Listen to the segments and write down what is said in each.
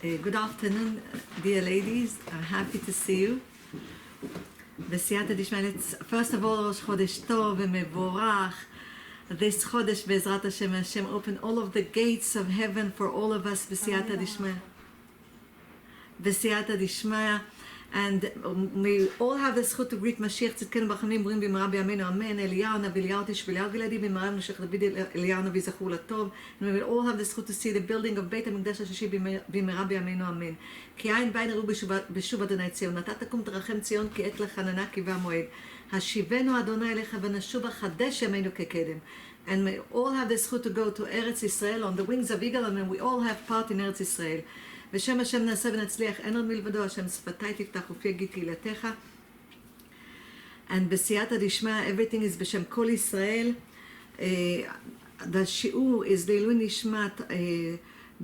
Good afternoon, dear ladies. I'm happy to see you. בסייעתא דשמיא, first of all, ראש חודש טוב ומבורך. This חודש, בעזרת השם, Hashem open all of the gates of heaven for all of us, בסייעתא דשמיא. בסייעתא דשמיא. And we all have the זכות to greet משיח צדקנו ברחמים בריאים במהרה בימינו אמן. אליהו הנביא, אליהו תשבליהו גלעדי במהרה משיח דוד אליהו הנביא זכור לטוב. And we will all have the זכות to see the building of בית המקדש השישי במהרה בימינו אמן. כי עין בעין יראו בשוב אדוני ציון, נתת תקום תרחם ציון כי עת לחננה כי בא מועד. השיבנו אדוני אליך ונשובה חדש ימינו כקדם. And we all have the זכות to go to ארץ ישראל on the wings of eagle, and we all have part in ארץ ישראל. ושם השם נעשה ונצליח, אין עוד מלבדו, השם שפתי תפתח ופי יגיד תהילתך. And בסייעתא דשמיא, everything is בשם כל ישראל. The שיעור is לעילוי נשמת,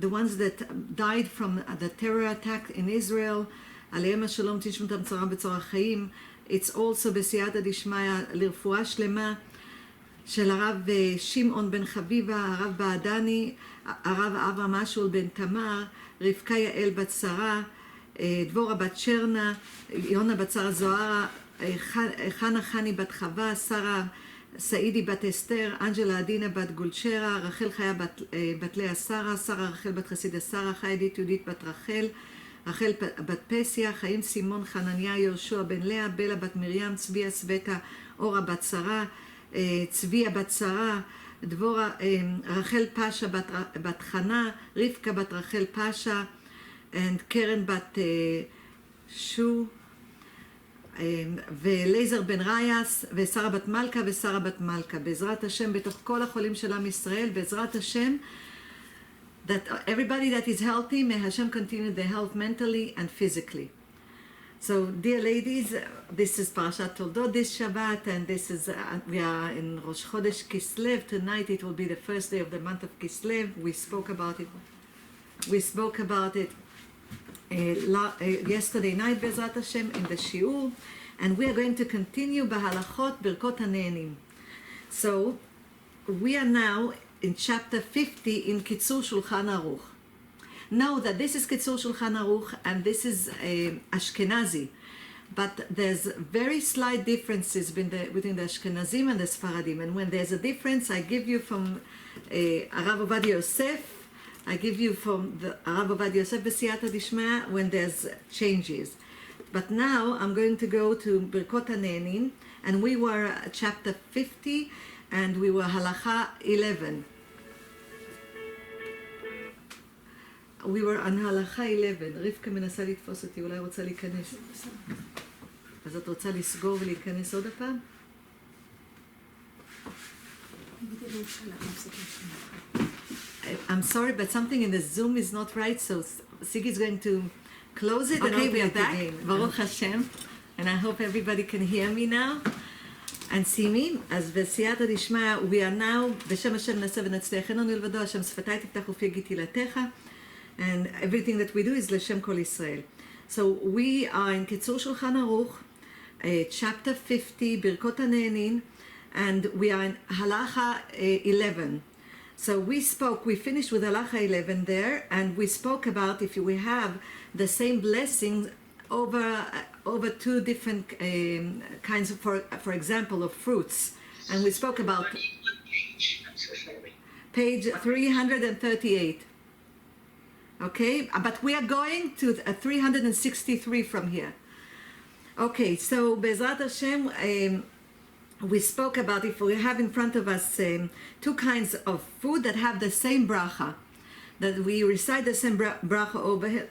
the ones that died from the terror attack in Israel, עליהם השלום תשמותם צרה בצורה חיים. It's also בסייעתא דשמיא לרפואה שלמה של הרב שמעון בן חביבה, הרב בעדני, הרב אברהם משול בן תמר, רבקה יעל בת שרה, דבורה בת שרנה, יונה בת שרה זוהרה, חנה חני בת חווה, שרה סעידי בת אסתר, אנג'לה עדינה בת גולצ'רה, רחל חיה בת לאה שרה, שרה רחל בת חסידה שרה, חיה ידית יהודית בת רחל, רחל בת פסיה, חיים סימון חנניה יהושע בן לאה, בלה בת מרים, צביה סבטה, אורה בת שרה, צביה בת שרה, דבורה, רחל פאשה בת חנה, רבקה בת רחל פאשה, קרן בת שו, ולייזר בן רייס, ושרה בת מלכה ושרה בת מלכה. בעזרת השם, בתוך כל החולים של עם ישראל, בעזרת השם, that everybody that is healthy, may Hashem continue their health mentally and physically. So, dear ladies, this is Parashat Toldot this Shabbat, and this is we are in Rosh Chodesh Kislev. Tonight it will be the first day of the month of Kislev. We spoke about it. Yesterday night, Bezrat Hashem, in the Shiur, and we are going to continue Bahalachot Birkot HaNe'enim. So, we are now in chapter 50 in Kitzur Shulchan Aruch. Know that this is Kitzur Shulchan Aruch and this is Ashkenazi, but there's very slight differences between the Ashkenazim and the Sfaradim, and when there's a difference, I give you from Arav Ovadia Yosef, I give you from the Arav Ovadia Yosef B'siyata Dishma when there's changes. But now I'm going to go to Birkot HaNe'enim, and we were at chapter 50 and we were Halacha 11. We were on הלכה 11. רבקה מנסה לתפוס אותי, אולי רוצה להיכנס. אז את רוצה לסגור ולהיכנס עוד הפעם? I'm sorry, but something in the Zoom is not right, so Siggy is going to close it. Okay, we are back. Baruch Hashem. And I hope everybody can hear me now and see me. אז בסייעתא דשמיא, we are now, בשם השם נעשה ונצליח, אין לנו מלבדו, השם שפתי תפתח ופי יגיד תהילתך. And everything that we do is L'Shem Kol Yisrael. So we are in Kitzur Shulchan Aruch, chapter 50, Birkot HaNe'enim, and we are in Halacha 11. So we finished with Halacha 11 there, and we spoke about if we have the same blessings over two different kinds of, for example, of fruits. And we spoke about page 338. Okay, but we are going to 363 from here. Okay, so Bezrat Hashem, we spoke about if we have in front of us two kinds of food that have the same bracha, that we recite the same bracha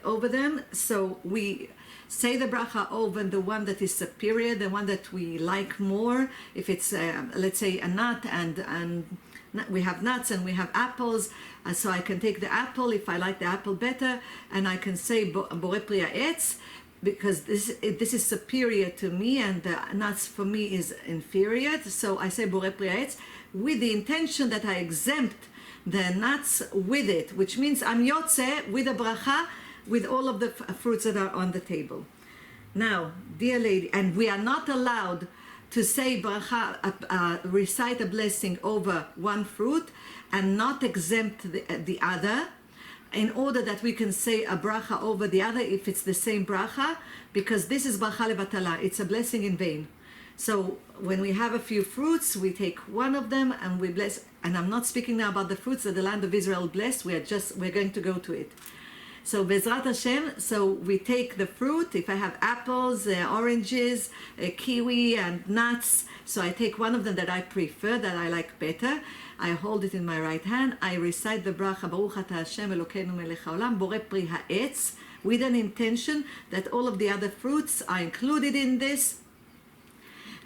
over them. So we say the bracha over the one that is superior, the one that we like more. If it's, let's say, a nut and we have nuts and we have apples, so I can take the apple if I like the apple better, and I can say Borei Pri Ha'etz because this is superior to me and the nuts for me is inferior. So I say Borei Pri Ha'etz with the intention that I exempt the nuts with it, which means I'm yotze with a bracha with all of the fruits that are on the table. Now, dear lady, and we are not allowed to say bracha, recite a blessing over one fruit and not exempt the other. in order that we can say a bracha over the other if it's the same bracha, because this is bracha levatala, it's a blessing in vain. So when we have a few fruits, we take one of them and we bless. And I'm not speaking now about the fruits that the land of Israel blessed. We're going to go to it. So Bezrat Hashem, so we take the fruit. If I have apples, oranges, kiwi and nuts, so I take one of them that I prefer, that I like better. I hold it in my right hand. I recite the bracha, Baruch Ata Hashem Elokeinu melech haolam, borei pri ha'etz, with an intention that all of the other fruits are included in this,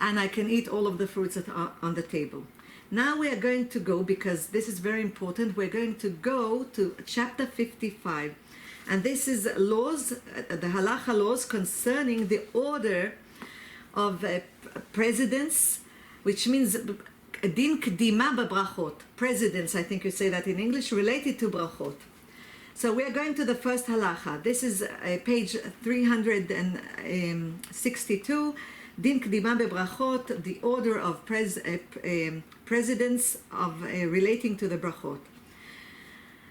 and I can eat all of the fruits that are on the table. Now we are going to go, because this is very important, we're going to go to chapter 55. And this is laws, the halacha laws concerning the order of precedence, which means din kdima bebrachot. Precedence, I think you say that in English, related to brachot. So we are going to the first halacha. This is page 362. Din kdima bebrachot, the order of precedence of relating to the brachot.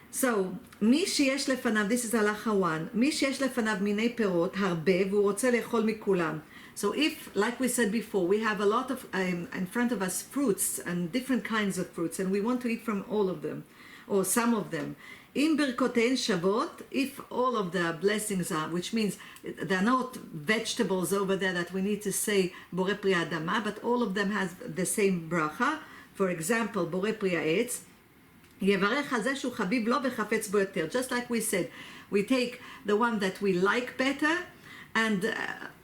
So, מי שיש לפניו, this is הלכה 1, מי שיש לפניו מיני פירות הרבה והוא רוצה לאכול מכולם. So if, like we said before, we have a lot of, in front of us, fruits and different kinds of fruits, and we want to eat from all of them, or some of them. אם ברכותיהן שוות, if all of the blessings are, which means they're not vegetables over there that we need to say בורא פרי האדמה, but all of them has the same bracha. For example, בורא פרי העץ, יברך על זה שהוא חביב לו וחפץ בו יותר. Just like we said, we take the one that we like better and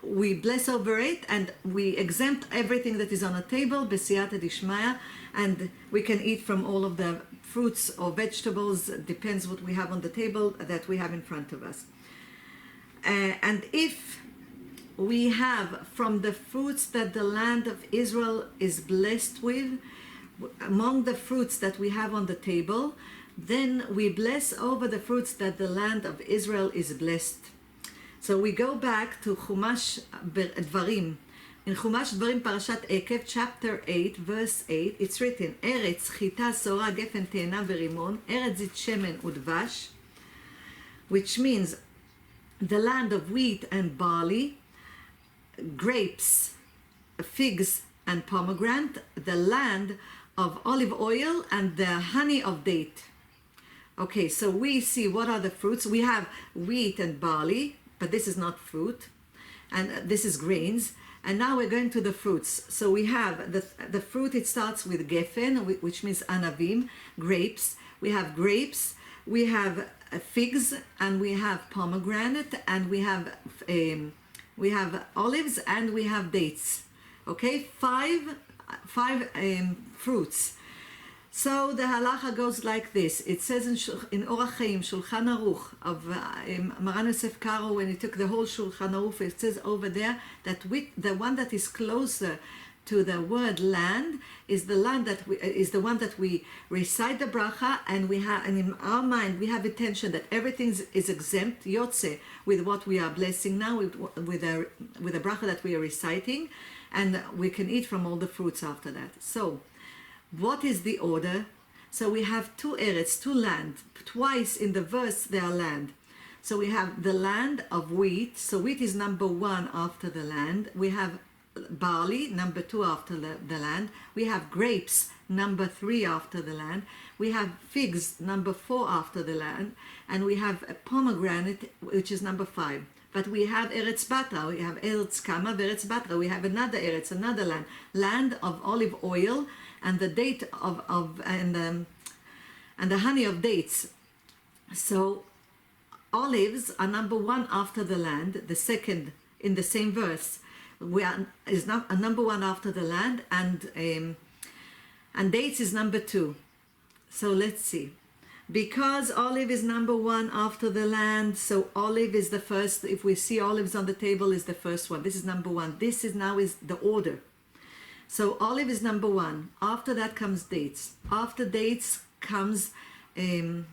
we bless over it, and we exempt everything that is on the table, בסייעתא דשמיא, and we can eat from all of the fruits or vegetables, depends what we have on the table that we have in front of us. And if we have from the fruits that the land of Israel is blessed with, among the fruits that we have on the table, then we bless over the fruits that the land of Israel is blessed. So we go back to Chumash Dvarim. In Chumash Dvarim Parashat Ekev, chapter 8, verse 8, it's written, Eretz chita sora gefen te'ena verimon, Eretz zit shemen udvash, which means the land of wheat and barley, grapes, figs and pomegranate, the land of olive oil and the honey of date. Okay, so we see what are the fruits. We have wheat and barley, but this is not fruit, and this is grains. And now we're going to the fruits. So we have the fruit, it starts with gefen, which means anavim, grapes. We have grapes, we have figs, and we have pomegranate, and we have olives, and we have dates. Okay, five fruits. So the halacha goes like this. It says in Orach Chaim, Shulchan Aruch of Maran Yosef Karo, when he took the whole Shulchan Aruch, it says over there that the one that is closer to the word land is the land that is the one that we recite the bracha, and in our mind we have attention that everything is exempt, yotze, with what we are blessing now, with the bracha that we are reciting, and we can eat from all the fruits after that. So, what is the order? So we have two eretz, two land. Twice in the verse they are land. So we have the land of wheat. So wheat is number 1 after the land. We have barley, number 2 after the land. We have grapes, number 3 after the land. We have figs, number 4 after the land. And we have a pomegranate, which is number 5. But we have Eretz Batra, we have Eretz Kama, Eretz Batra, we have another Eretz, another land, land of olive oil, and the date and the honey of dates. So olives are number 1 after the land, the second in the same verse is not number 1 after the land, and dates is number 2. So let's see. Because olive is number 1 after the land, so olive is the first. If we see olives on the table, is the first one. This is number 1. This is now is the order. So olive is number 1. After that comes dates. After dates comes anavim,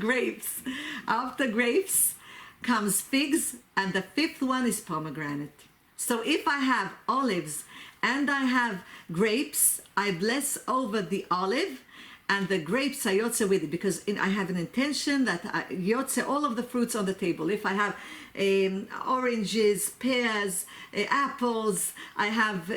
grapes. After grapes comes figs, and the 5th one is pomegranate. So if I have olives and I have grapes, I bless over the olive, and the grapes I yotze with it, because I have an intention that I yotze all of the fruits on the table. If I have oranges, pears, apples, I have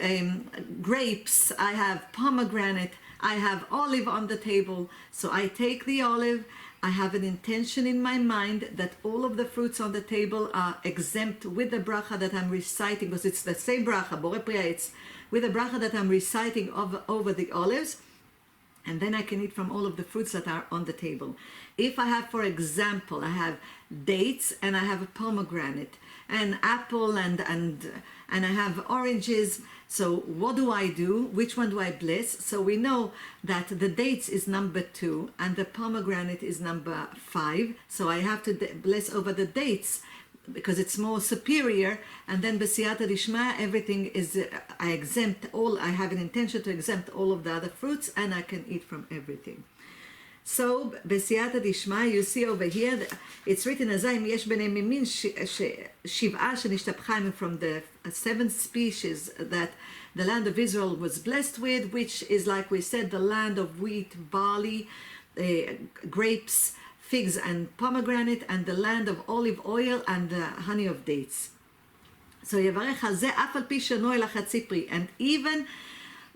grapes, I have pomegranate, I have olive on the table. So I take the olive, I have an intention in my mind that all of the fruits on the table are exempt with the bracha that I'm reciting, because it's the same bracha, Borei Pri Ha'etz, with the bracha that I'm reciting over the olives, and then I can eat from all of the fruits that are on the table. If I have, for example, I have dates and I have a pomegranate, and apple and I have oranges, so what do I do? Which one do I bless? So we know that the dates is number 2 and the pomegranate is number 5. So I have to bless over the dates because it's more superior. And then b'siyata dishma, everything is, I exempt all, I have an intention to exempt all of the other fruits and I can eat from everything. So, בסייעתא דשמיא, you see over here, it's written, אזי אם יש ביניהם ממין שבעה שנשתבחה from the 7 species that the land of Israel was blessed with, which is, like we said, the land of wheat, barley, grapes, figs and pomegranate, and the land of olive oil and the honey of dates. So, יברך על זה, אף על פי שאינו אלא חצי פרי. And even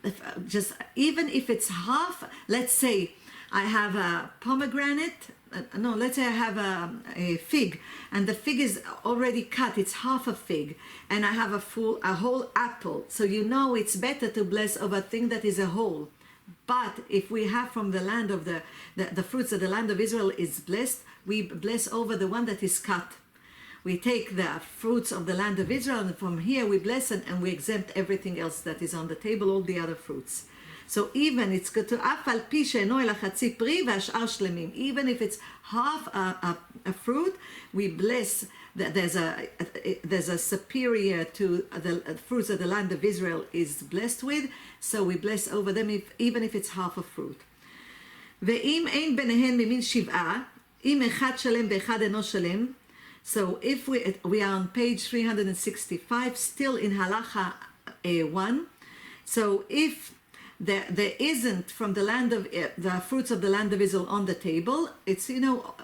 if it's half, let's say, I have a pomegranate, let's say I have a fig, and the fig is already cut, it's half a fig, and I have a whole apple. So you know it's better to bless over a thing that is a whole. But if we have from the land of the fruits that the land of Israel is blessed, we bless over the one that is cut. We take the fruits of the land of Israel, and from here we bless it, and we exempt everything else that is on the table, all the other fruits. So even it's good to אף על פי שאינו אלא חצי פרי והשאר שלמים. Even if it's half a fruit, we bless that there's a superior to the fruits that the land of Israel is blessed with. So we bless over them even if it's half a fruit. ואם אין ביניהן ממין שבעה, אם אחד שלם ואחד אינו שלם. So if we are on page 365, still in halacha 1. So if there isn't from the land of the fruits of the land of Israel on the table, it's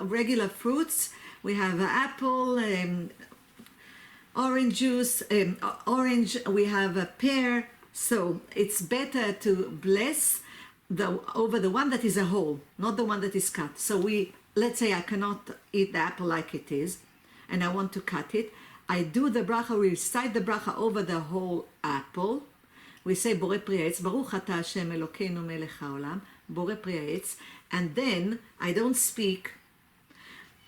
regular fruits. We have apple, orange juice, orange. We have a pear. So it's better to bless over the one that is a whole, not the one that is cut. So let's say I cannot eat the apple like it is, and I want to cut it. I do the bracha. We recite the bracha over the whole apple. We say Borei Pri Ha'etz, Baruch Ata Hashem Elokeinu Melech HaOlam, Borei Pri Ha'etz, and then I don't speak.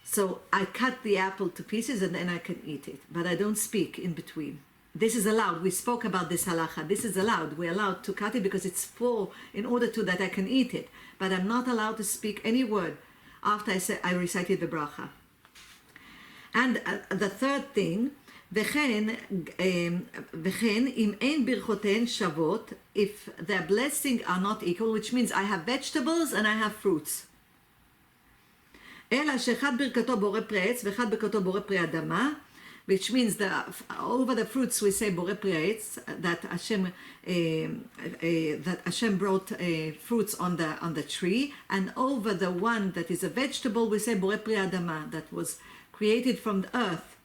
So I cut the apple to pieces and then I can eat it, but I don't speak in between. This is allowed. We spoke about this halacha. This is allowed. We're allowed to cut it because it's full in order to that I can eat it, but I'm not allowed to speak any word after I recited the bracha. And the third thing, וכן אם אין ברכותיהן שוות, if their blessings are not equal, which means I have vegetables and I have fruits. אלא שאחד ברכתו בורא פרי עץ ואחד ברכתו בורא פרי אדמה, which means that over the fruits we say בורא פרי עץ, that Hashem brought fruits on the tree, and over the one that is a vegetable we say בורא פרי אדמה, that was created from the earth.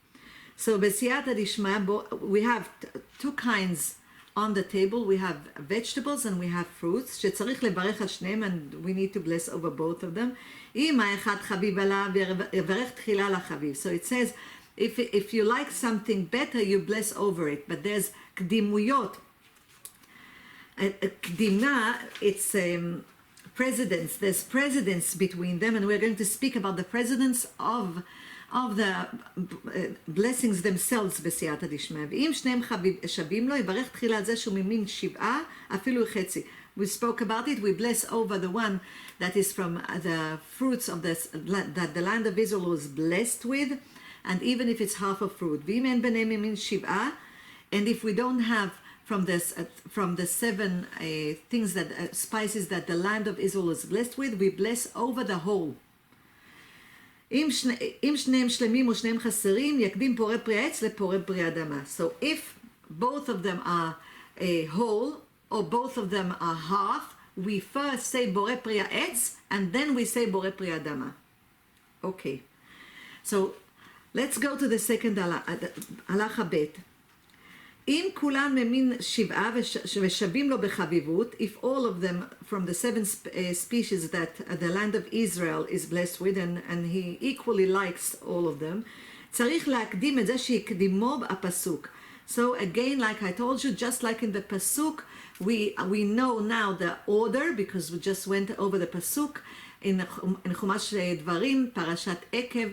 So בסייעתא דשמיא, we have 2 kinds on the table. We have vegetables and we have fruits, שצריך לברך על שניהם, and we need to bless over both of them. אם האחד חביב עליו, יברך תחילה לחביב. So it says, if you like something better, you bless over it. But there's קדימויות. קדימה, it's precedence. There's precedence between them, and we're going to speak about the precedence of the blessings themselves בסייעתא דשמיא. ואם שניהם שווים לו, יברך תחילה על זה שהוא ממין שבעה, אפילו חצי. We spoke about it. We bless over the one that is from the fruits of that the land of Israel was blessed with, and even if it's half a fruit. ואם אין ביניהם ממין שבעה, and if we don't have from the 7 things that spices that the land of Israel was blessed with, we bless over the whole. אם שניהם שלמים או שניהם חסרים, יקדים פורה פרי עץ לפורה פרי אדמה. So if both of them are whole or both of them are half, we first say Borei Pri Ha'etz, and then we say Borei Pri Adama. Okay. So let's go to the second הלכה ב'. אם כולן ממין שבעה ושבים לו בחביבות, if all of them from the 7 species that the land of Israel is blessed with, and he equally likes all of them, צריך להקדים את זה שיקדימו הפסוק. So again, like I told you, just like in the pasuk, we know now the order because we just went over the pasuk in חומש דברים, פרשת עקב,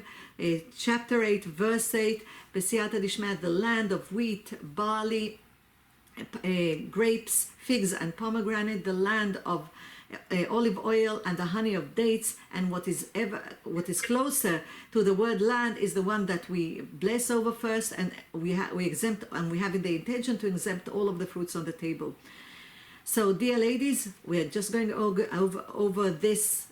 chapter 8, verse 8, בסייעתא דשמיא, the land of wheat, barley, grapes, figs and pomegranate, the land of olive oil and the honey of dates, and what is closer to the word land is the one that we bless over first, and we exempt, and we have the intention to exempt all of the fruits on the table. So dear ladies, we are just going over this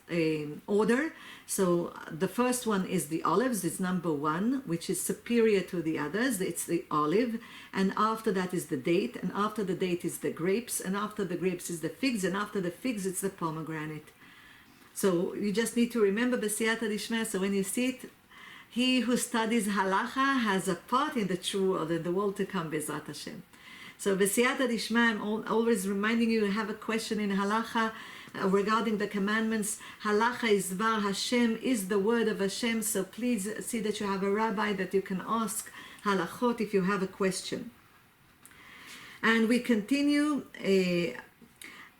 order. So the first one is the olives, it's number 1, which is superior to the others. It's the olive, and after that is the date, and after the date is the grapes, and after the grapes is the figs, and after the figs it's the pomegranate. So you just need to remember B'siyata Dishmeh. So when you see it, he who studies halacha has a part in the true world, in the world to come, B'ezrat Hashem. So B'siyata Dishmeh, I'm always reminding you, have a question in halacha regarding the commandments. Halacha is Dvar Hashem, is the word of Hashem. So please see that you have a rabbi that you can ask halachot if you have a question. And we continue.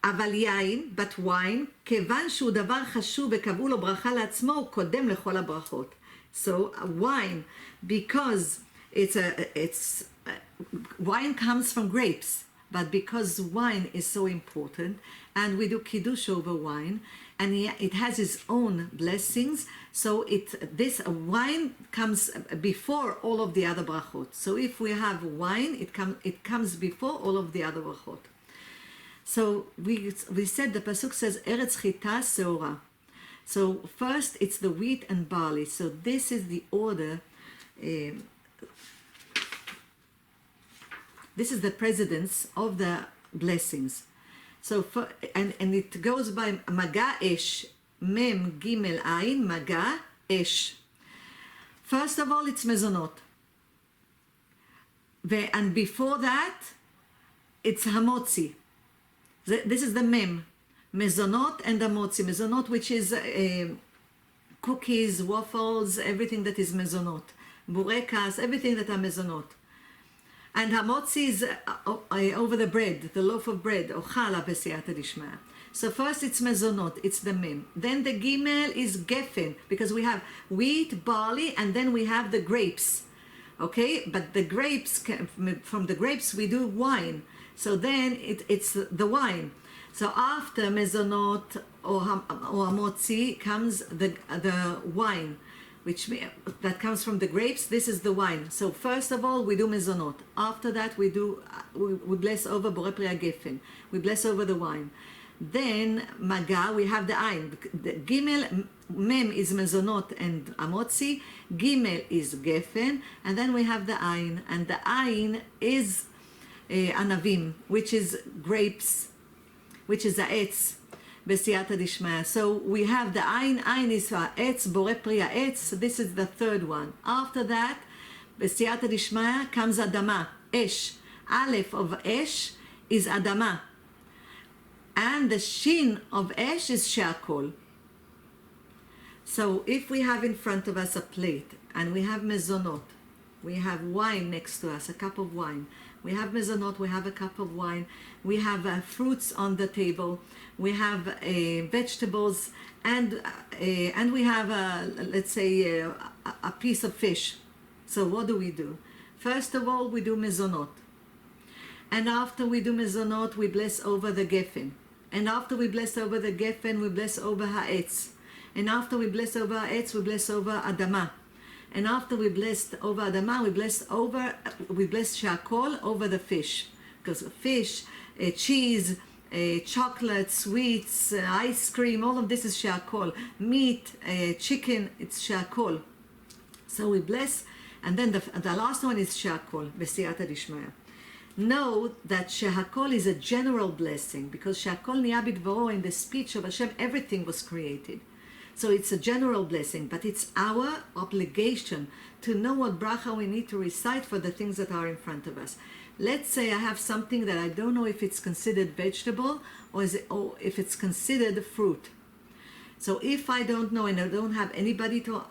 אבל יין, but wine, כיוון שהוא דבר חשוב וקבעו לו ברכה לעצמו, הוא קודם לכל הברכות. So wine, because wine comes from grapes, but because wine is so important, and we do kiddush over wine, and it has its own blessings, so this wine comes before all of the other brachot. So if we have wine, it comes before all of the other brachot. So we said the pasuk says Eretz Chita Seora. So first it's the wheat and barley. So this is the order. This is the precedence of the blessings. So and it goes by Maga Esh, Mem Gimel Ayin, Maga Esh. First of all, it's mezonot. And before that, it's hamotzi. This is the mem, mezonot and hamotzi. Mezonot, which is cookies, waffles, everything that is mezonot. Burekas, everything that are mezonot. And hamotzi is over the bread, the loaf of bread, or challah b'siyata dishmaya. So first it's mezonot, it's the mem. Then the gimel is gefen, because we have wheat, barley, and then we have the grapes. Okay, but the grapes, from the grapes we do wine. So then it's the wine. So after mezonot or hamotzi comes the wine, that comes from the grapes. This is the wine. So first of all we do mezonot. After that we bless over borei pri hagefen. We bless over the wine. Then maga, we have the ayin. The gimel, mem is mezonot and hamotzi. Gimel is gefen, and then we have the ayin, and the ayin is anavim, which is grapes, which is ha'etz, b'siyata dishmaya. So we have the ayin is ha'etz, borei pri ha'etz. This is the third one. After that, b'siyata dishmaya comes adama, esh. Aleph of esh is adama, and the shin of esh is she'akol. So if we have in front of us a plate, and we have mezonot, we have wine next to us, a cup of wine. We have mezonot, we have a cup of wine, we have fruits on the table, we have vegetables, and we have, let's say, a piece of fish. So what do? First of all, we do mezonot. And after we do mezonot, we bless over the gefen. And after we bless over the gefen, we bless over ha'etz. And after we bless over ha'etz, we bless over adama. And after we blessed over adama, we bless shakol over the fish, because fish, cheese, chocolate, sweets, ice cream, all of this is shakol. Meat, chicken, it's shakol. So we bless, and then the last one is shakol, b'siyata dishmaya. know that Shehakol is a general blessing, because Shehakol Niya Bidvaro, in the speech of Hashem, everything was created. So it's a general blessing, but it's our obligation to know what bracha we need to recite for the things that are in front of us. Let's say I have something that I don't know if it's considered vegetable or if it's considered fruit. So if I don't know and I don't have anybody to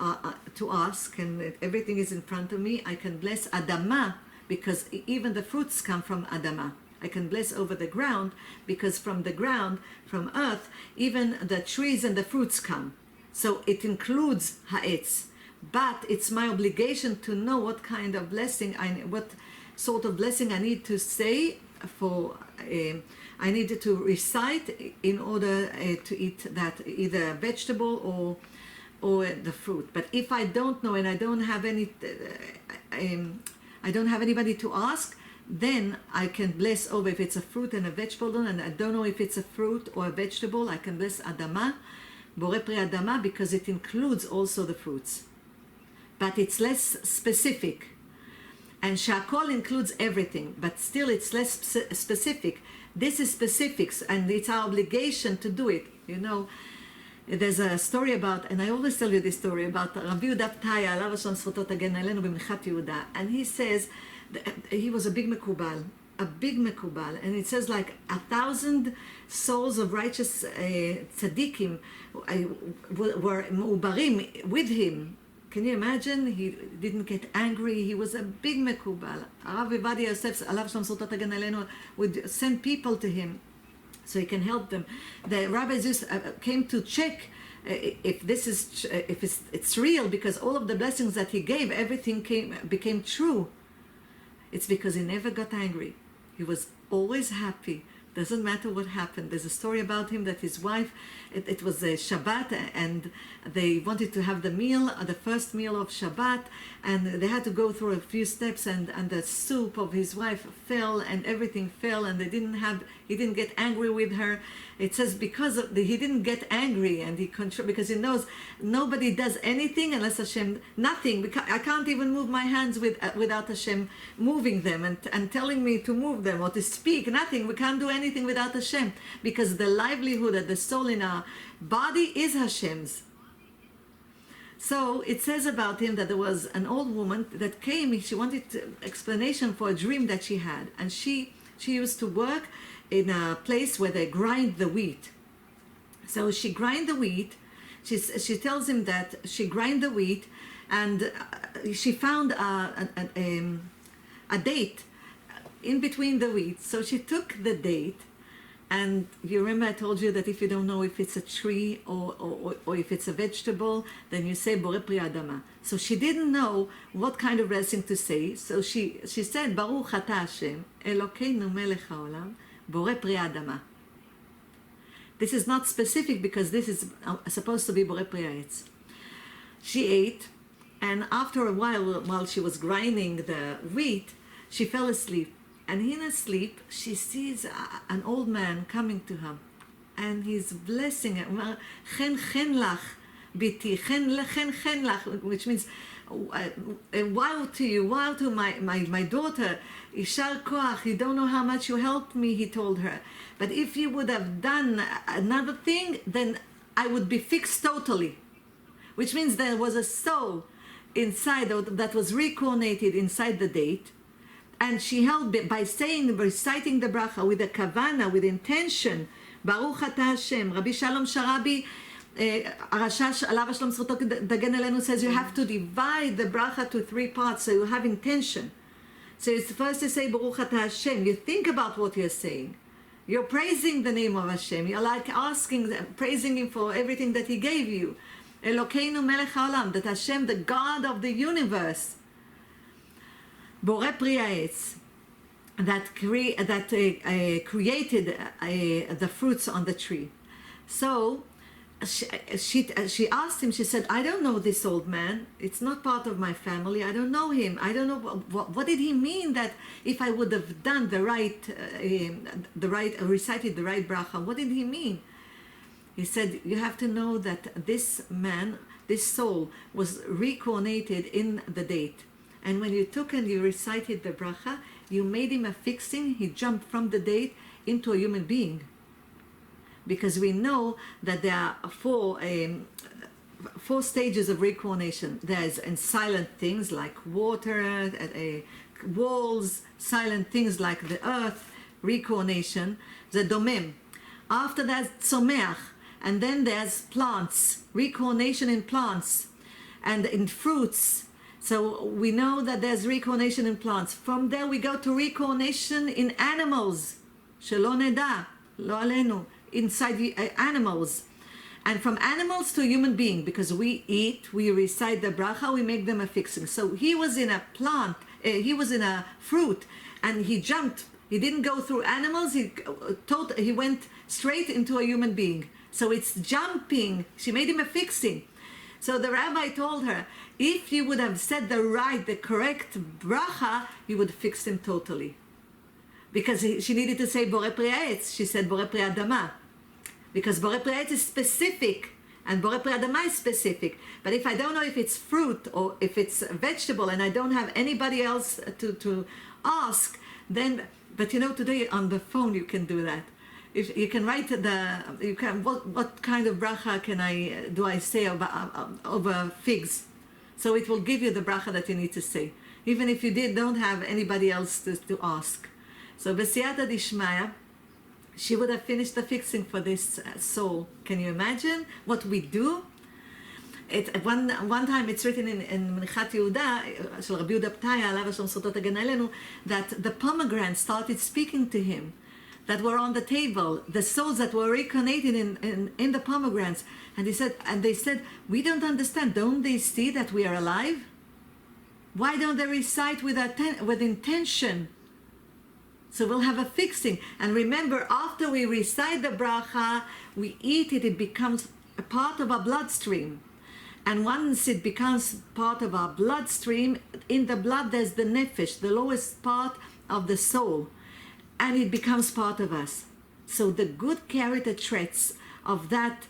ask, and everything is in front of me, I can bless Adama, because even the fruits come from Adama. I can bless over the ground, because from the ground, from earth, even the trees and the fruits come. So it includes ha'etz. But it's my obligation to know what kind of blessing, what sort of blessing I need to say I needed to recite in order to eat that, either vegetable or the fruit. But if I don't know and I don't have anybody to ask, then I can bless over if it's a fruit and a vegetable, and I don't know if it's a fruit or a vegetable, I can bless Adama, Borei Pri Adama, because it includes also the fruits. But it's less specific. And Shakol includes everything, but still it's less specific. This is specifics, and it's our obligation to do it. You know, there's a story about, and I always tell you this story, about Rabbi Yehuda Ptaya, עליו השם זכותו תגן עלינו במנחת יהודה. And he says, he was a big מקובל, and it says like 1,000 souls of righteous tzaddikim were מעוברים with him. Can you imagine? He didn't get angry. He was a big מקובל. הרב עובדיה יוסף, עליו השם זכותו תגן עלינו, would send people to him so he can help them. The rabbis came to check if it's real, because all of the blessings that he gave, everything became true. It's because he never got angry. He was always happy. Doesn't matter what happened. There's a story about him that his wife, it was a Shabbat, and they wanted to have the meal, the first meal of Shabbat, and they had to go through a few steps, and the soup of his wife fell, and everything fell, and he didn't get angry with her. It says because he didn't get angry, and because he knows nobody does anything unless Hashem, nothing. I can't even move my hands without Hashem moving them and telling me to move them or to speak, nothing. We can't do anything without Hashem, because the livelihood of the soul in our body is Hashem's. So it says about him that there was an old woman that came. She wanted explanation for a dream that she had, and she used to work in a place where they grind the wheat. So she grind the wheat. She tells him that she grind the wheat, and she found a date in between the wheat. So she took the date, and you remember I told you that if you don't know if it's a tree or if it's a vegetable, then you say Borei Pri Adama. So she didn't know what kind of blessing to say. So she said, Baruch Ata Hashem, Elokeinu melech haolam, Borei Pri Adama. This is not specific, because this is supposed to be Borei Pri Ha'etz. She ate, and after a while she was grinding the wheat, she fell asleep. And in her sleep, she sees an old man coming to her, and he's blessing her. Chen lach, biti, chen lach, which means wow to you, wow to my daughter. Ishar koach, you don't know how much you helped me, he told her. But if you would have done another thing, then I would be fixed totally. Which means there was a soul inside that was reincarnated inside the date. And she held by reciting the bracha with a kavana, with intention. Baruch Ata Hashem. Rabbi Shalom Sharabi, Arashash Alav Shalom Zchuto Dagen Elenu, says you have to divide the bracha to 3 parts, so you have intention. So it's first to say Baruch Ata Hashem. You think about what you're saying. You're praising the name of Hashem. You're like praising Him for everything that He gave you. Elokeinu melech haolam, that Hashem, the God of the universe, Borei Pri Ha'etz, that created the fruits on the tree. So she asked him, she said, I don't know this old man. It's not part of my family. I don't know him. I don't know what did he mean that if I would have done recited the right bracha, what did he mean? He said, you have to know that this man, this soul, was reincarnated in the date. And when you took and you recited the bracha, you made him a fixing, he jumped from the date into a human being. Because we know that there are four stages of reincarnation. There's in silent things like water, walls, silent things like the earth, reincarnation, the domem. After that, tzomeach, and then there's plants, reincarnation in plants, and in fruits. So we know that there's reincarnation in plants. From there we go to reincarnation in animals, shelo neda, lo alenu, inside the animals. And from animals to human being, because we eat, we recite the bracha, we make them a fixing. So he was in a plant, he was in a fruit, and he jumped. He didn't go through animals, he went straight into a human being. So it's jumping. She made him a fixing. So the rabbi told her, if you would have said the correct bracha, you would fix him totally. Because she needed to say Borei Pri Ha'etz. She said Borei Pri Adama. Because Borei Pri Ha'etz is specific, and Borei Pri Adama is specific. But if I don't know if it's fruit or if it's a vegetable, and I don't have anybody else to ask, then, but you know, today on the phone you can do that. If you can write what kind of bracha do I say over figs? So it will give you the bracha that you need to say, even if you don't have anybody else to ask. So B'siyata Dishmaya, she would have finished the fixing for this soul. Can you imagine what we do? One time it's written in Menichat Yehuda, של רבי יהודה פתיה, עליו השלום זכותו תגן עלינו, that the pomegranates started speaking to him, that were on the table, the souls that were reincarnated in the pomegranates. And they said, we don't understand. Don't they see that we are alive? Why don't they recite with intention? So we'll have a fixing. And remember, after we recite the bracha, we eat it, it becomes a part of our bloodstream. And once it becomes part of our bloodstream, in the blood there's the nefesh, the lowest part of the soul. And it becomes part of us. So the good character traits of that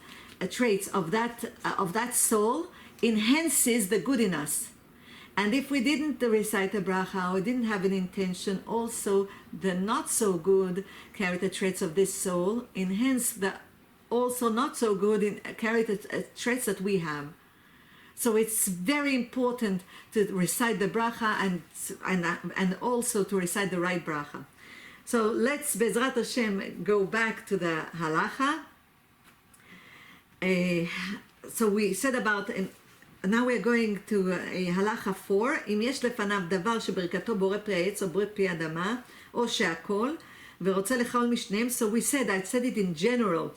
soul enhances the good in us. And if we didn't recite a bracha or didn't have an intention, also the not so good character traits of this soul enhance the also not so good character traits that we have. So it's very important to recite the bracha and also to recite the right bracha. So let's, Bezrat Hashem, go back to the halacha. So we said about, now we're going to halacha 4. אם יש לפניו דבר שברכתו בורא פרי העץ או בורא פרי אדמה, או שהכל, ורוצה לאכול משניהם. So I said it in general.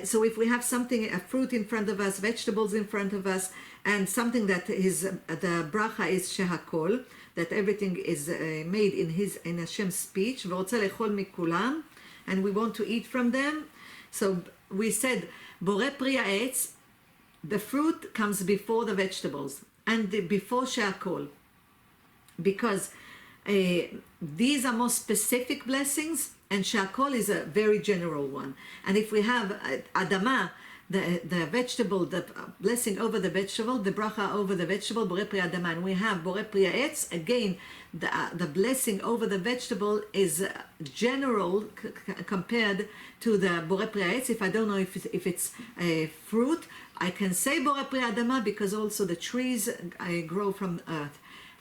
So if we have something, a fruit in front of us, vegetables in front of us, and something that is, the bracha is shehakol, that everything is made in Hashem's speech, ורוצה לאכול מכולם, and we want to eat from them. So we said, בורא פרי העץ, the fruit comes before the vegetables, and before shehakol, because these are more specific blessings, and shehakol is a very general one. And if we have adama, the vegetable, the blessing over the vegetable, the bracha over the vegetable, borei pri adama, and we have borei pri ha'etz, again, the blessing over the vegetable is general compared to the borei pri ha'etz. If I don't know if it's a fruit, I can say borei pri adama because also the trees grow from earth.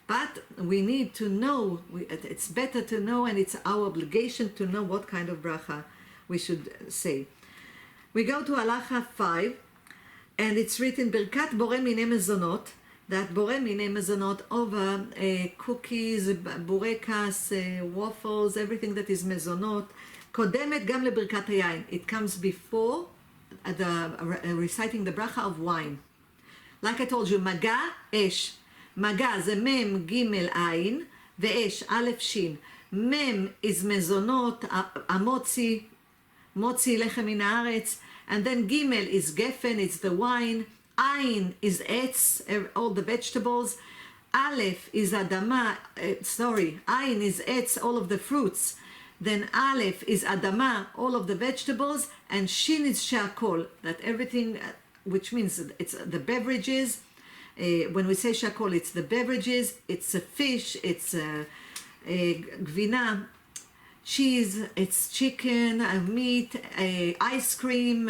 But we need to know, it's better to know, and it's our obligation to know what kind of bracha we should say. We go to halacha 5, and it's written, Birkat borei minei mezonot, that borei minei mezonot over cookies, burekas, waffles, everything that is mezonot, kodemet gam lebirkat hayayin. It comes before reciting the bracha of wine. Like I told you, maga, esh. מגע זה מם ג' עין ואש א' ש'. מם is מזונות, המוצי, מוצי לחם מן הארץ, and then ג' is גפן, it's the wine, עין is עץ, all the vegetables, א' is אדמה, עין is עץ, all of the fruits, then א' is אדמה, all of the vegetables, and ש' is שהכל, that everything, which means it's the beverages. When we say shakol, it's the beverages, it's a fish, it's גבינה, cheese, it's chicken, meat, ice cream,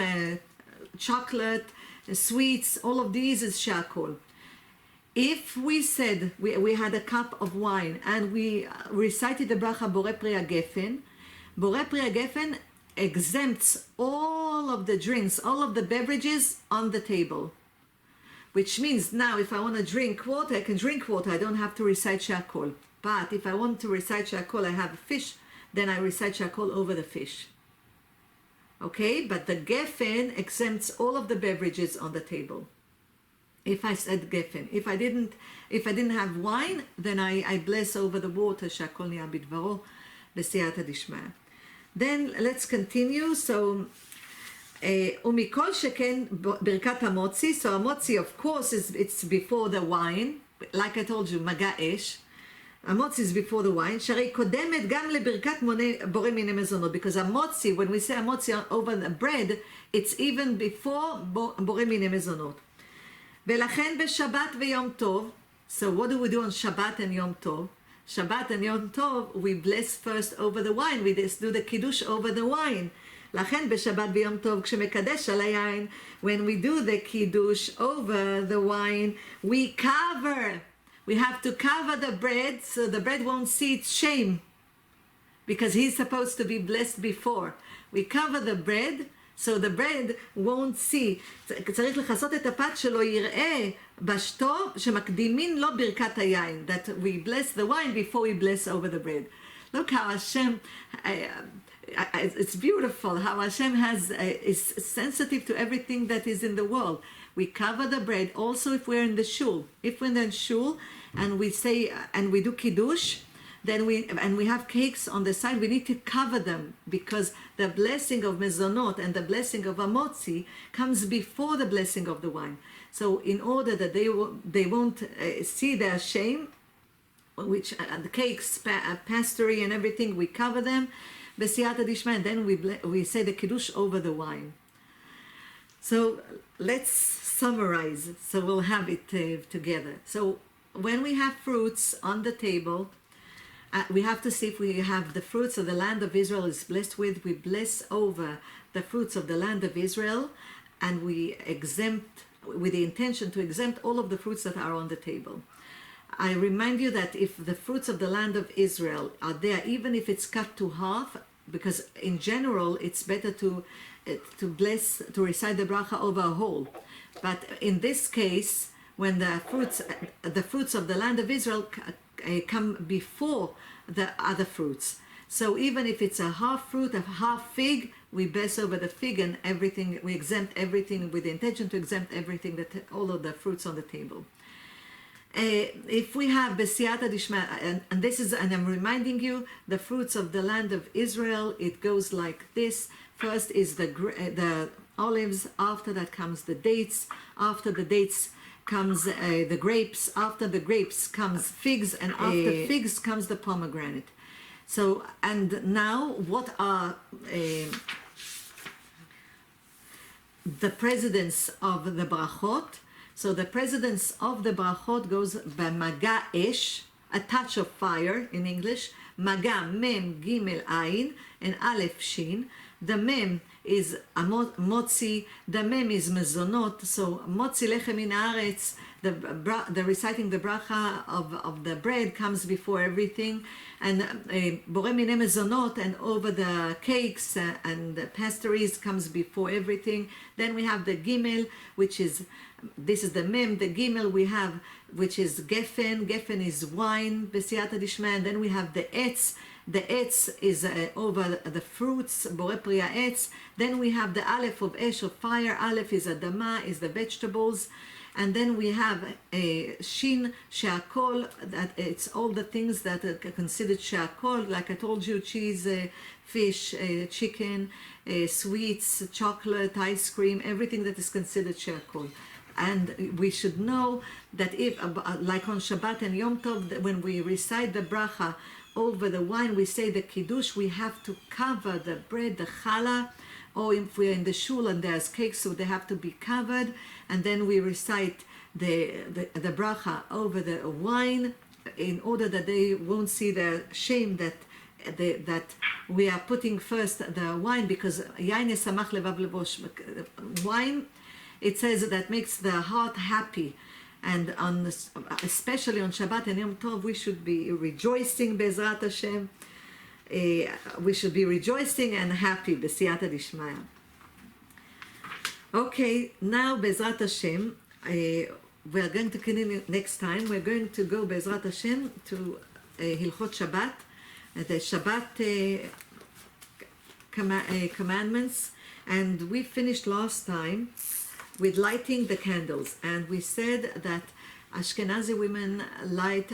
chocolate, sweets, all of these is shakol. If we said we had a cup of wine and we recited the bracha Borei Pri HaGefen, Borei Pri HaGefen exempts all of the drinks, all of the beverages on the table. Which means now if I want to drink water, I can drink water, I don't have to recite shakol. But if I want to recite shakol, I have a fish, then I recite shakol over the fish. Okay, but the gefen exempts all of the beverages on the table. If I said gefen, if I didn't have wine, then I bless over the water shakol niya bidvaro b'siyata dishmaya. Then let's continue. So umikol sheken birkat hamotzi. So hamotzi, of course, it's before the wine. Like I told you, maga esh. המוצי is before the wine, שהרי קודמת גם לברכת בורא מיני מזונות, because המוצי, when we say המוצי over the bread, it's even before בורא מיני מזונות. ולכן בשבת ויום טוב, so what do we do on Shabbat and Yom Tov? Shabbat and Yom Tov, we bless first over the wine, we just do the kiddush over the wine. לכן בשבת ויום טוב, כשמקדש על היין, when we do the kiddush over the wine, we cover. We have to cover the bread so the bread won't see its shame because he's supposed to be blessed before. We cover the bread so the bread won't see. צריך לכסות את הפת שלו יראה בשתו שמקדימין לו ברכת היין. That we bless the wine before we bless over the bread. Look how Hashem, it's beautiful how Hashem is sensitive to everything that is in the world. We cover the bread also if we're in the shul. If we're in the shul and we say, and we do kiddush, then we have cakes on the side, we need to cover them because the blessing of mezonot and the blessing of amotzi comes before the blessing of the wine. So in order that they won't see their shame, which the cakes, pastry and everything, we cover them, b'siyata dishma, and then we say the kiddush over the wine. So let's summarize, so we'll have it together. So when we have fruits on the table, we have to see if we have the fruits of the land of Israel is blessed with. We bless over the fruits of the land of Israel, and we exempt, with the intention to exempt all of the fruits that are on the table. I remind you that if the fruits of the land of Israel are there, even if it's cut to half, because in general it's better to bless, to recite the bracha over a whole. But in this case, when the fruits of the land of Israel come before the other fruits. So even if it's a half fruit, a half fig, we bless over the fig and everything, we exempt everything with the intention to exempt everything, that all of the fruits on the table. If we have besiyata dishma, and this is, and I'm reminding you, the fruits of the land of Israel, it goes like this. First is the olives, after that comes the dates, after the dates comes the grapes, after the grapes comes figs, and after figs comes the pomegranate. So, and now what are the precedence of the Berachot? So the precedence of the Berachot goes b'maga esh, a touch of fire in English, maga mem gimel ayin, and aleph shin. The mem is motzi, the mem is mezonot, so motzi lechem min haaretz, the reciting the bracha of the bread comes before everything, and borei minei mezonot, and over the cakes and the pastries comes before everything. Then we have the gimel, which is, this is the mem, the gimel we have, which is gefen is wine, besiyata dishma, and then we have the etz. The etz is over the fruits, borei pri ha'etz. Then we have the aleph of esh, of fire. Aleph is adama, is the vegetables. And then we have a shin, she'akol, that it's all the things that are considered she'akol, like I told you, cheese, fish, chicken, sweets, chocolate, ice cream, everything that is considered she'akol. And we should know that if, like on Shabbat and Yom Tov, when we recite the bracha over the wine, we say the kiddush, we have to cover the bread, the challah, or if we're in the shul and there's cakes, so they have to be covered. And then we recite the bracha over the wine, in order that they won't see the shame that we are putting first the wine, because yain samach levav levosh, wine, it says that makes the heart happy, and especially on Shabbat and Yom Tov we should be rejoicing Be'ezrat Hashem. We should be rejoicing and happy b'siyata dishmaya. Okay, now Be'ezrat Hashem, we are going to continue next time. We're going to go Be'ezrat Hashem to Hilchot Shabbat, the Shabbat commandments, and we finished last time with lighting the candles, and we said that Ashkenazi women light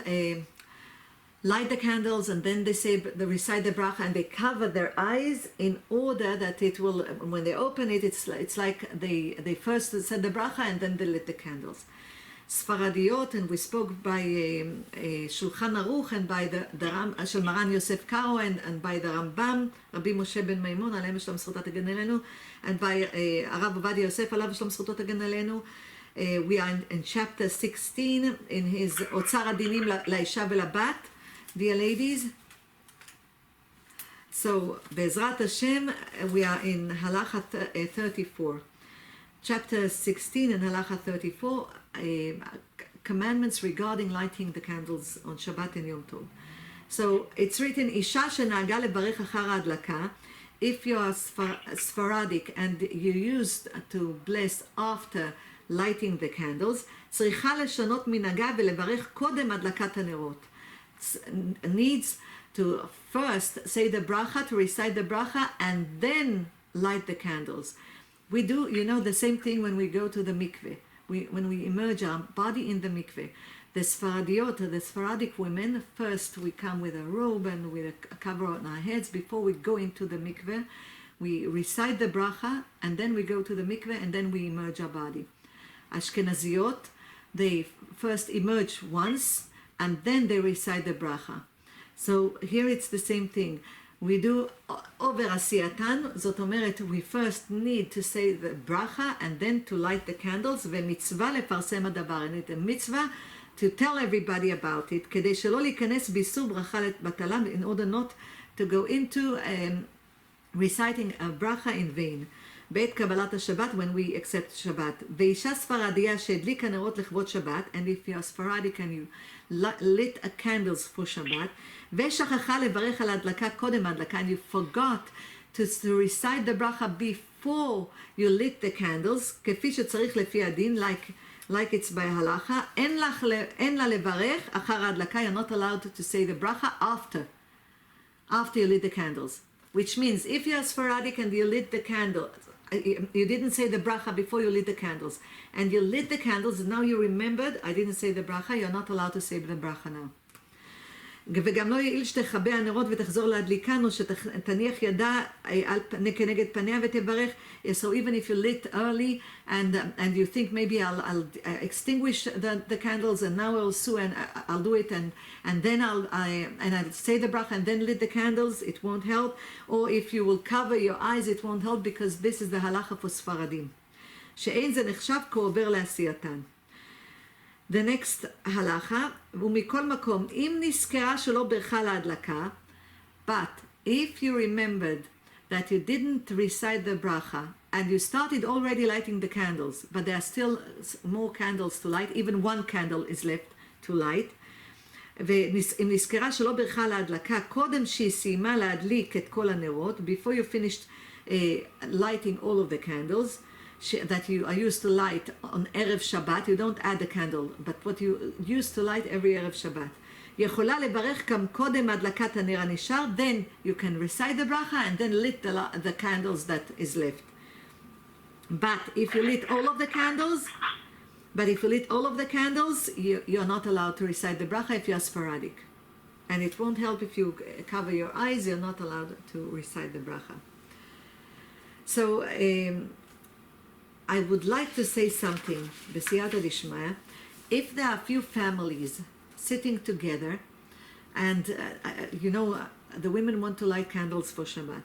the candles, and then they recite the bracha, and they cover their eyes in order that it will, when they open it, it's like they first said the bracha and then they lit the candles. Sfaradiot, and we spoke by Shulchan Aruch and by the Shel Maran Yosef Karo and by the Rambam, Rabbi Moshe ben Maimon, עליהם שלום זכותו תגן עלינו, and by Arav Ovadia Yosef, עליו שלום זכותו תגן עלינו. We are in chapter 16 in his Otzar Adinim לאישה ולבת, dear ladies. So, Be'ezrat Hashem, we are in Halacha 34. Chapter 16 and Halacha 34, commandments regarding lighting the candles on Shabbat and Yom Tov. So it's written, Isha shenaga levarech achar ha'adlaka, if you are Sephardic and you used to bless after lighting the candles, צריכה לשנות מנהגה ולברך קודם הדלקת הנרות. Needs to first say the bracha, to recite the bracha, and then light the candles. We do, the same thing when we go to the mikveh. When we immerse our body in the mikveh. The Sfaradiot, the Sephardic women, first we come with a robe and with a cover on our heads before we go into the mikveh. We recite the bracha, and then we go to the mikveh, and then we immerse our body. Ashkenaziot, they first emerge once, and then they recite the bracha. So here it's the same thing. We do over asiyatan, זאת אומרת, we first need to say the bracha and then to light the candles, ומצווה לפרסם הדבר, and it's a mitzvah to tell everybody about it, כדי שלא להיכנס באיסור ברכה בטלה, in order not to go into reciting a bracha in vain. בעת קבלת השבת, when we accept Shabbat. ואישה ספרדיה שהדליקה נרות לכבוד שבת, and if you are Sephardic and you lit a candles for Shabbat, ושכחה לברך על ההדלקה קודם ההדלקה, and you forgot to recite the bracha before you lit the candles, כפי שצריך לפי הדין, like it's by halacha, אין לה לברך אחר ההדלקה, you're not allowed to say the bracha after you lit the candles. Which means if you're Sephardic and you lit the candle, you didn't say the bracha before you lit the candles, and you lit the candles, and now you remembered, I didn't say the bracha, you're not allowed to say the bracha now. וגם לא יעיל שתכבה הנרות ותחזור להדליקן, או שתניח ידה כנגד פניה ותברך. So even if you lit early and you think maybe I'll extinguish the candles and now I'll do it and then I'll say the bracha and then lit the candles, it won't help. Or if you will cover your eyes, it won't help, because this is the halacha for ספרדים. שאין זה נחשב כעובר לעשייתן. The next halacha, ומכל מקום, אם נזכרה שלא ברכה להדלקה, but if you remembered that you didn't recite the bracha, and you started already lighting the candles, but there are still more candles to light, even one candle is left to light, ואם נזכרה שלא ברכה להדלקה, קודם שהיא סיימה להדליק את כל הנרות, before you finished lighting all of the candles, that you are used to light on Erev Shabbat, you don't add the candle, but what you used to light every Erev Shabbat. יכולה לברך גם קודם הדלקת הנר הנשאר, then you can recite the bracha and then lit the candles that is left. But if you lit all of the candles, you're not allowed to recite the bracha if you're Sephardic. And it won't help if you cover your eyes, you're not allowed to recite the bracha. So, I would like to say something, b'siyata dishmaya. If there are few families sitting together, and the women want to light candles for Shabbat.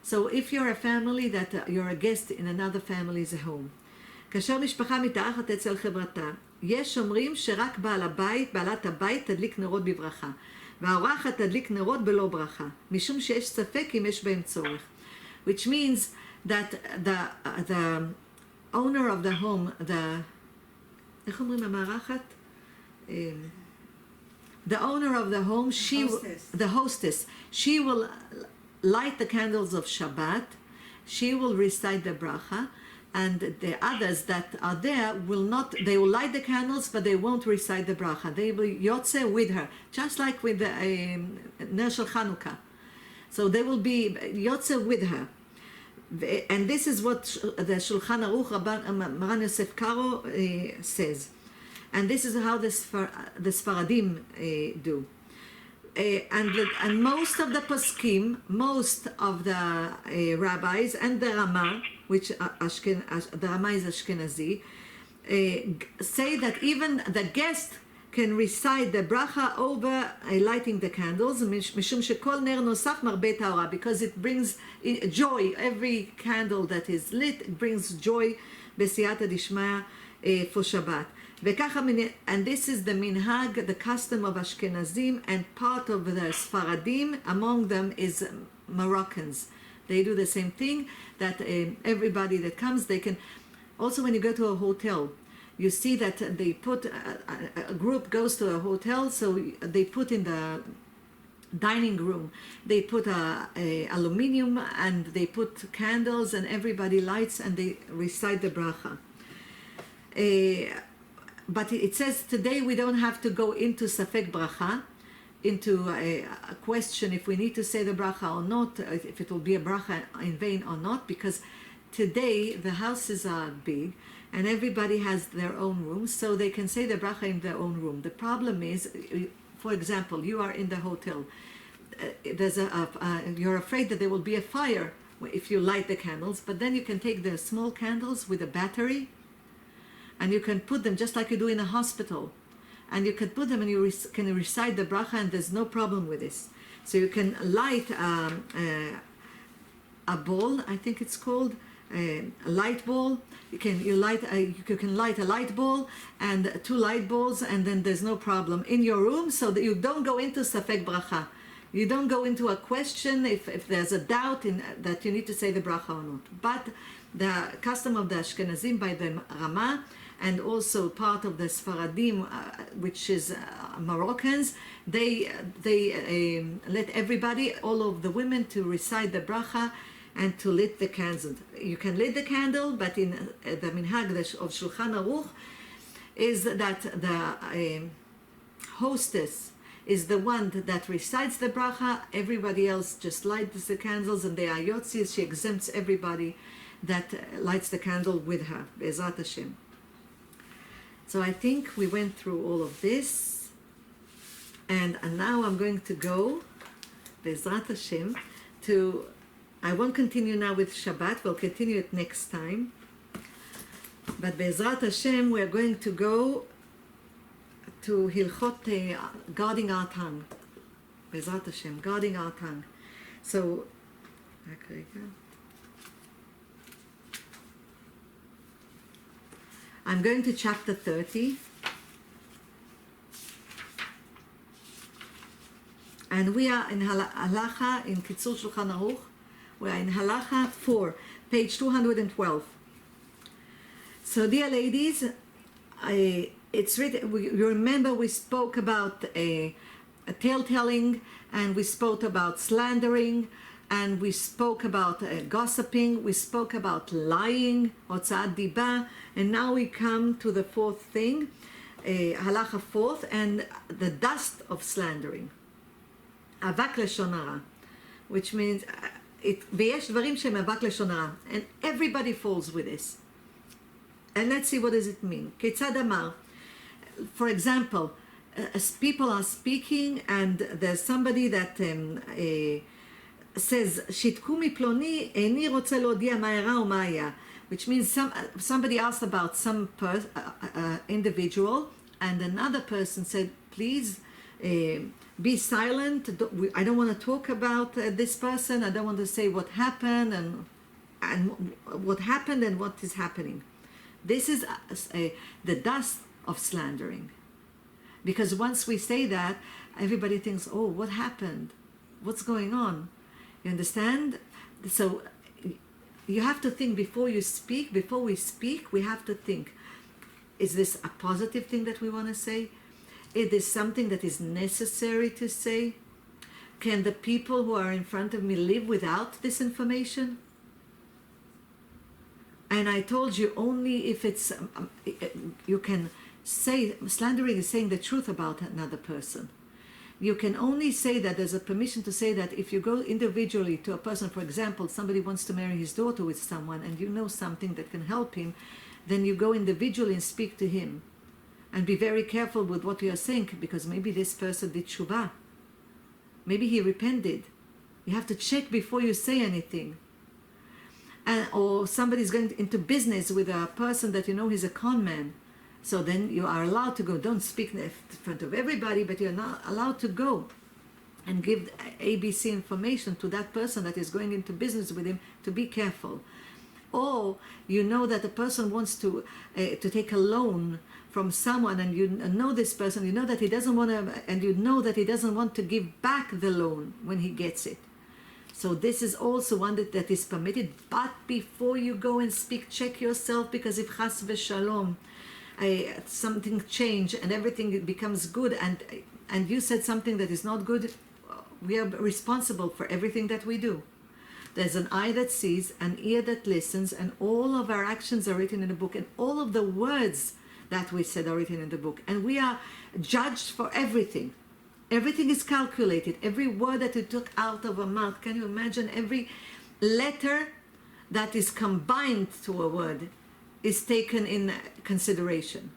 So if you're a family that you're a guest in another family's home, כאשר משפחה מתארחת אצל חברתה, יש אומרים שרק בעלת הבית תדליק נרות בברכה, והאורחת תדליק נרות בלא ברכה, משום שיש ספק אם יש בהם צורך. Which means that the owner of the home, איך אומרים המארחת? The owner of the home, the hostess, she will light the candles of Shabbat, she will recite the bracha, and the others that are there will not, they will light the candles, but they won't recite the bracha. They will yotze with her, just like with the Ner Shel Chanukah. So they will be yotze with her. And this is what the Shulchan Aruch Maran Yosef Karo says. And this is how the Sfaradim do. And most of the poskim, most of the rabbis and the Rama, which the Rama is Ashkenazi, say that even the guest can recite the bracha over lighting the candles, משום שכל נר נוסף מרבה טהרה, because it brings joy. Every candle that is lit brings joy בסייעתא דשמיא for Shabbat. And this is the minhag, the custom of Ashkenazim, and part of the Sfaradim. Among them is Moroccans. They do the same thing, that everybody that comes, they can. Also, when you go to a hotel, you see that they put, a group goes to a hotel, so they put in the dining room, they put aluminium, and they put candles, and everybody lights, and they recite the bracha. But it says today we don't have to go into Safek Bracha, into a question if we need to say the bracha or not, if it will be a bracha in vain or not, because today the houses are big and everybody has their own room, so they can say the bracha in their own room. The problem is, for example, you are in the hotel. You're afraid that there will be a fire if you light the candles, but then you can take the small candles with a battery, and you can put them just like you do in a hospital, and you can put them and you can recite the bracha, and there's no problem with this. So you can light a ball, I think it's called a light ball. You can light a light ball and 2 light balls, and then there's no problem in your room, so that you don't go into safek bracha. You don't go into a question if there's a doubt that you need to say the bracha or not. But the custom of the Ashkenazim by the Rama, and also part of the Sfaradim, which is Moroccans, they let everybody, all of the women, to recite the bracha and to lit the candle. You can lit the candle, but in the minhag of Shulchan Aruch is that the hostess is the one that recites the bracha. Everybody else just lights the candles, and the Ayotzis, she exempts everybody that lights the candle with her, Be'ezrat Hashem. So I think we went through all of this, and now I'm going to go, Be'ezrat Hashem, to, I won't continue now with Shabbat, we'll continue it next time, but Be'ezrat Hashem, we're going to go to Hilchot guarding our tongue. Be'ezrat Hashem, guarding our tongue. So, I'm going to chapter 30, and we are in Halacha, in Kitzur Shulchan Aruch, we are in Halacha 4, page 212. So, dear ladies, it's written, you remember we spoke about a tale-telling, and we spoke about slandering, and we spoke about gossiping, we spoke about lying, hotzat diba, and now we come to the fourth thing, halacha 4, and the dust of slandering, avak lashon hara, which means, ויש דברים שהם avak lashon hara, and everybody falls with this. And let's see, what does it mean? כיצד אמר? For example, as people are speaking, and there's somebody that says, שיתקו מפלוני, איני רוצה להודיע מה אירע או מה היה. Which means somebody asked about some individual, and another person said, please be silent. I don't want to talk about this person. I don't want to say what happened and what happened and what is happening. This is the dust of slandering. Because once we say that, everybody thinks, oh, what happened? What's going on? You understand? So you have to think before you speak. Before we speak, we have to think, is this a positive thing that we want to say? Is this something that is necessary to say? Can the people who are in front of me live without this information? And I told you, only if it's, you can say, slandering is saying the truth about another person. You can only say that, there's a permission to say that if you go individually to a person, for example, somebody wants to marry his daughter with someone and you know something that can help him, then you go individually and speak to him. And be very careful with what you are saying, because maybe this person did tshuva. Maybe he repented. You have to check before you say anything. Or somebody's going into business with a person that you know he's a con man. So then you are allowed to go. Don't speak in front of everybody, but you're not allowed to go and give ABC information to that person that is going into business with him, to be careful. Or you know that the person wants to take a loan from someone, and you know this person, you know that he doesn't want to, and you know that he doesn't want to give back the loan when he gets it. So this is also one that is permitted. But before you go and speak, check yourself, because if chas v'shalom, something change and everything becomes good, and you said something that is not good, we are responsible for everything that we do. There's an eye that sees, an ear that listens, and all of our actions are written in the book, and all of the words that we said are written in the book, and we are judged for everything. Everything is calculated. Every word that you took out of a mouth, can you imagine? Every letter that is combined to a word is taken in consideration.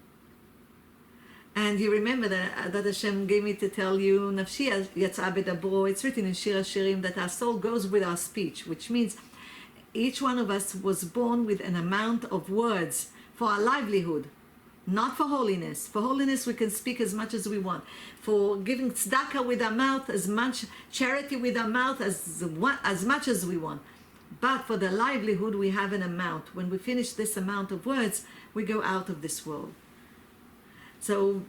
And you remember that Hashem gave me to tell you, Nafshi yatsa bedabro, it's written in Shir HaShirim that our soul goes with our speech, which means each one of us was born with an amount of words for our livelihood, not for holiness. For holiness we can speak as much as we want. For giving tzedakah with our mouth, as much charity with our mouth as much as we want. But for the livelihood, we have an amount. When we finish this amount of words, we go out of this world. So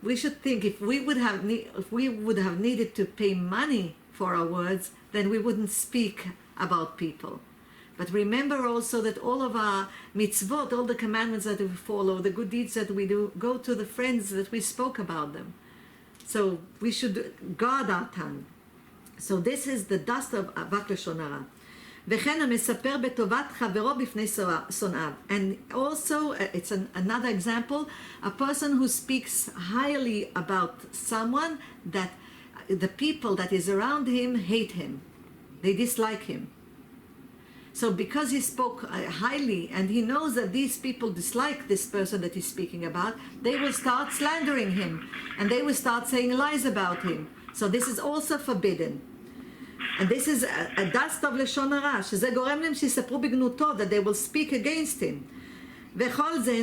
we should think, if we would have needed to pay money for our words, then we wouldn't speak about people. But remember also that all of our mitzvot, all the commandments that we follow, the good deeds that we do, go to the friends that we spoke about them. So we should guard our tongue. So this is the dust of avak lashon hara. וכן המספר בטובת חברו בפני שונאיו. And also, it's another example, a person who speaks highly about someone that the people that is around him hate him. They dislike him. So because he spoke highly, and he knows that these people dislike this person that he's speaking about, they will start slandering him, and they will start saying lies about him. So this is also forbidden. And this is a dust of לשון הרע, שזה גורם להם שיספרו בגנותו, that they will speak against him. וכל זה,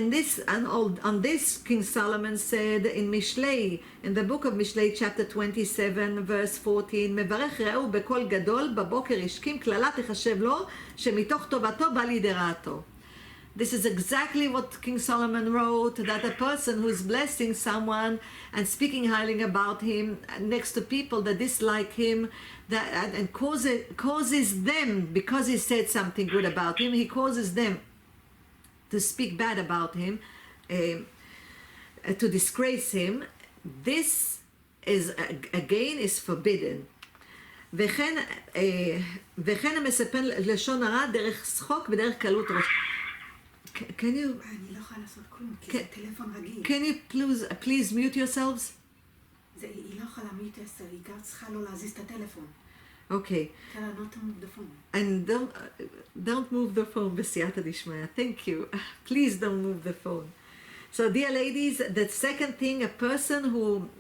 on this King Solomon said in Mishlei, in the book of Mishlei, chapter 27, verse 14, מברך רעהו בקול גדול, בבוקר ישכים, קללה תחשב לו, שמתוך טובתו בא לידי רעתו. This is exactly what King Solomon wrote, that a person who is blessing someone and speaking highly about him next to people that dislike him, and causes them, because he said something good about him, he causes them to speak bad about him, to disgrace him. This is, again, is forbidden. וכן המספר לשון הרע דרך שחוק בדרך קלות ראש. Can you... אני לא יכולה לעשות כלום, כי זה טלפון רגיל. Can you please mute yourselves? היא לא יכולה מיוט עשר, היא גם צריכה לא להזיז את הטלפון. Okay. Tell her not to move the phone. And don't move the phone, בסייעתא דשמיא. Thank you. Please don't move the phone. So, dear ladies, the second thing, a person who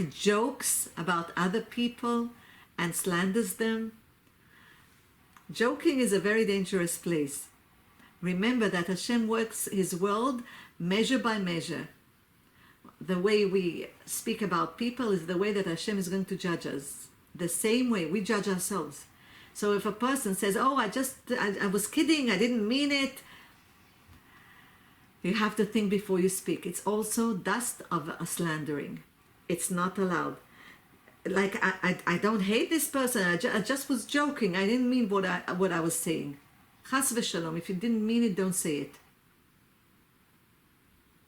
jokes about other people and slanders them. Joking is a very dangerous place. Remember that Hashem works His world measure by measure. The way we speak about people is the way that Hashem is going to judge us. The same way we judge ourselves. So if a person says, oh, I was kidding, I didn't mean it, You have to think before you speak. It's also dust of a slandering. It's not allowed. Like, I don't hate this person. I just was joking. I didn't mean what I was saying. Chas v'shalom. If you didn't mean it, don't say it.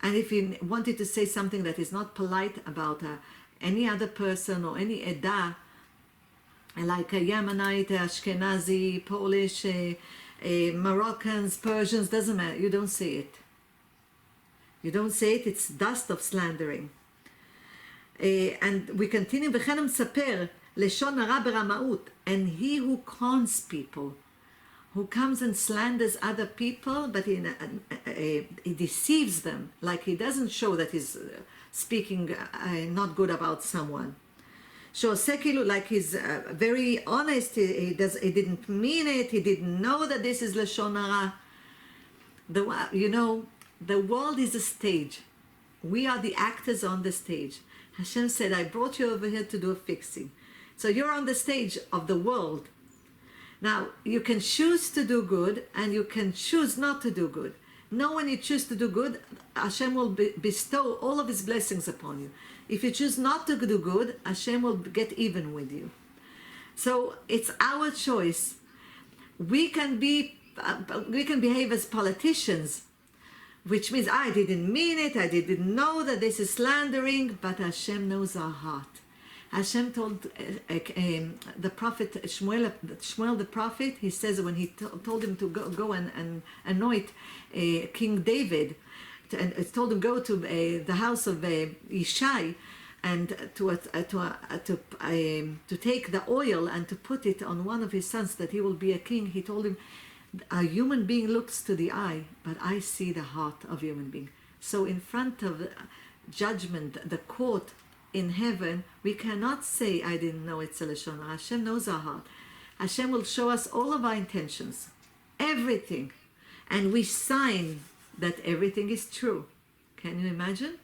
And if you wanted to say something that is not polite about any other person or any Edah, like a Yemenite, Ashkenazi, Polish, Moroccans, Persians, doesn't matter. You don't say it. You don't say it. It's dust of slandering. And we continue. וכן מספר לשון הרע ברמאות. And he who cons people, who comes and slanders other people, but he deceives them, like he doesn't show that he's speaking not good about someone. שעושה כאילו, like he's very honest, he didn't mean it, he didn't know that this is לשון הרע. You know, the world is a stage. We are the actors on the stage. Hashem said, I brought you over here to do a fixing. So you're on the stage of the world. Now, you can choose to do good and you can choose not to do good. Know when you choose to do good, Hashem will bestow all of his blessings upon you. If you choose not to do good, Hashem will get even with you. So it's our choice. We can behave as politicians, which means I didn't mean it, I didn't know that this is slandering, but Hashem knows our heart. Hashem told the prophet Shmuel the prophet, he says when he told him to go and anoint King David, and told him go to the house of Ishai and to take the oil and to put it on one of his sons that he will be a king. He told him, a human being looks to the eye, but I see the heart of a human being. So in front of judgment, the court in heaven, we cannot say, I didn't know it's a Lashon Hara. Hashem knows our heart. Hashem will show us all of our intentions, everything. And we sign that everything is true. Can you imagine?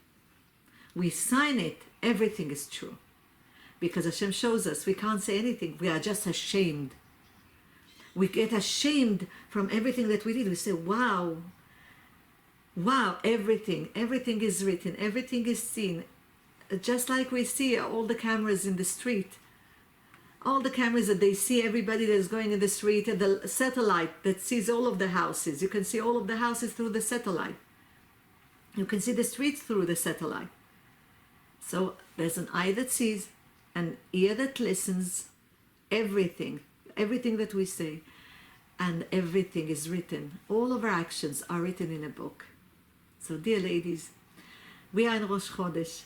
We sign it, everything is true. Because Hashem shows us, we can't say anything. We are just ashamed. We get ashamed from everything that we did. We say, wow, everything is written, everything is seen. Just like we see all the cameras in the street, all the cameras that they see everybody that is going in the street, and the satellite that sees all of the houses. You can see all of the houses through the satellite. You can see the streets through the satellite. So there's an eye that sees, an ear that listens, everything that we say, and everything is written. All of our actions are written in a book. So dear ladies, we are in Rosh Chodesh.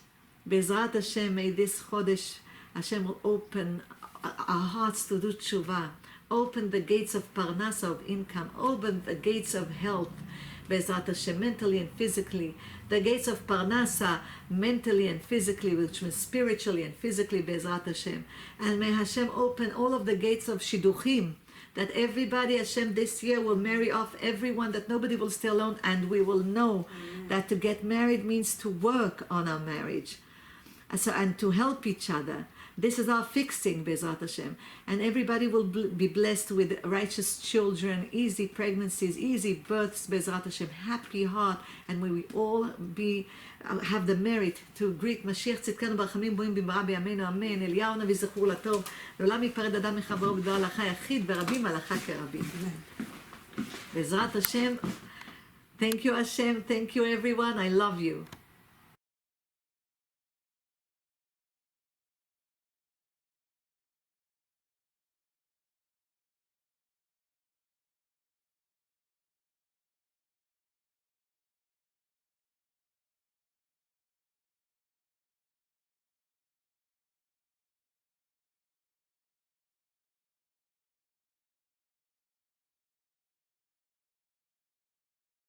Bezrat Hashem, may this Chodesh, Hashem will open our hearts to do tshuva, open the gates of parnasa, of income, open the gates of health, Bezrat Hashem, mentally and physically, the gates of parnasa, mentally and physically, which means spiritually and physically, Bezrat Hashem. And may Hashem open all of the gates of shidduchim, that everybody, Hashem, this year will marry off everyone, that nobody will stay alone, and we will know that to get married means to work on our marriage. So, and to help each other. This is our fixing, Bezrat Hashem. And everybody will be blessed with righteous children, easy pregnancies, easy births, Bezrat Hashem, happy heart. And may we all have the merit to greet Mashiach צדקנו ברחמים בואים במהרה בימינו אמן. אליהו נביא זכור לטוב. לעולם ייפרד אדם מחברו בדבר הלכה יחיד, ורבים הלכה כרבים. Bezrat Hashem. Thank you, Hashem. Thank you, everyone. I love you.